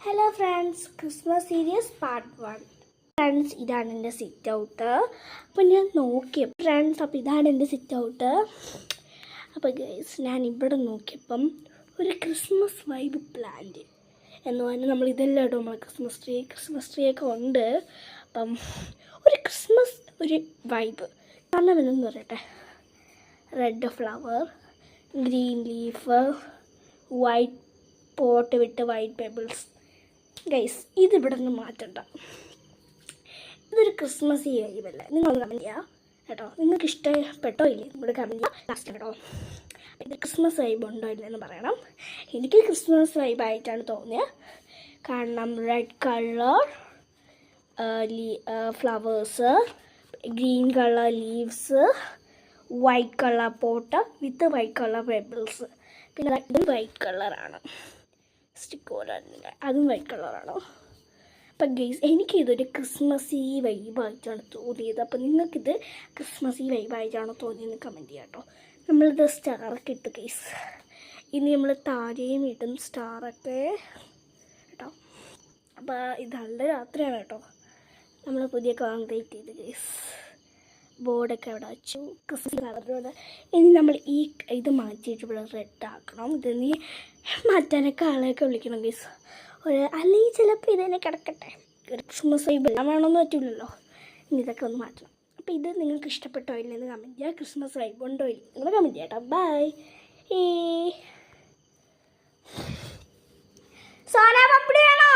Hello friends, Christmas series part 1. Friends, ഇതാണ് എൻ്റെ sit out. അപ്പോൾ ഞാൻ നോക്കിയപ്പോൾ ഫ്രണ്ട്സ്, അപ്പോൾ ഇതാണ് എൻ്റെ സിറ്റ് ഔട്ട്. അപ്പോൾ ഗൈസ്, ഞാൻ ഇവിടെ നോക്കിയപ്പം ഒരു ക്രിസ്മസ് വൈബ് പ്ലാന്റ് എന്ന് പറഞ്ഞാൽ നമ്മൾ ഇതെല്ലാം ഇടും. നമ്മൾ ക്രിസ്മസ് ട്രീ ഒക്കെ ഉണ്ട്. അപ്പം ഒരു വൈബ് കാരണം എന്തെന്ന് പറയട്ടെ. Red flower, green leaf, white pot വിട്ട് വൈറ്റ് പെബിൾസ്. ഗൈസ്, ഇതിവിടെ നിന്ന് മാറ്റണ്ട. ഇതൊരു ക്രിസ്മസ് ഈ വൈബല്ലേ. നിങ്ങൾ കമൻറ്റ് ചെയ്യുക കേട്ടോ. നിങ്ങൾക്ക് ഇഷ്ടപ്പെട്ടോ ഇല്ലേ ഇവിടെ കമൻറ്റ് ചെയ്യുക ലാസ്റ്റ് കേട്ടോ. ഇത് ക്രിസ്മസ് വൈബ് ഉണ്ടോ ഇല്ലെന്ന് പറയണം. എനിക്ക് ക്രിസ്മസ് വൈബായിട്ടാണ് തോന്നിയത്. കാരണം red colour flowers, green colour leaves, white colour pot വിത്ത് വൈറ്റ് കളർ പെബിൾസ്. പിന്നെ ഇതും വൈറ്റ് കളറാണ്. സ്റ്റിക്കോറില്ല, അതും വൈറ്റ് കളറാണോ. അപ്പം ഗെയ്സ്, എനിക്കിതൊരു ക്രിസ്മസി വൈബായിട്ടാണ് തോന്നിയത്. അപ്പം നിങ്ങൾക്കിത് ക്രിസ്മസി വൈബായിട്ടാണോ തോന്നിയെന്ന് കമൻറ്റ് ചെയ്യാം കേട്ടോ. നമ്മളിത് സ്റ്റാറൊക്കെ ഇട്ടു ഗെയ്സ്. ഇനി നമ്മൾ താഴെയും ഇടും സ്റ്റാറൊക്കെ കേട്ടോ. അപ്പോൾ ഇത് നല്ല രാത്രിയാണ് കേട്ടോ. നമ്മൾ പുതിയ കോൺക്രീറ്റ് ചെയ്ത് ഗെയ്സ്. ബോർഡൊക്കെ അവിടെ വെച്ചു. ക്രിസ്മസ് കളറിലൂടെ ഇനി നമ്മൾ ഇത് മാറ്റിയിട്ട് ഇവിടെ റെഡ് ആക്കണം. ഇത് നീ മാറ്റാനൊക്കെ ആളെയൊക്കെ വിളിക്കണം ഗൈസ്. അല്ലെങ്കിൽ ചിലപ്പോൾ ഇതന്നെ കിടക്കട്ടെ. ഒരു ക്രിസ്മസ് വൈബ് എല്ലാം വേണമെന്ന് പറ്റില്ലല്ലോ. ഇനി ഇതൊക്കെ ഒന്ന് മാറ്റണം. അപ്പോൾ ഇത് നിങ്ങൾക്ക് ഇഷ്ടപ്പെട്ടോ ഇല്ലെന്ന് കമൻറ്റ് ചെയ്യുക. ക്രിസ്മസ് വൈബ് ഉണ്ടോ ഇല്ല നിങ്ങൾ കമൻറ്റ് ചെയ്യാം കേട്ടോ. ബൈ. സോനാ പപ്പടി വേണോ?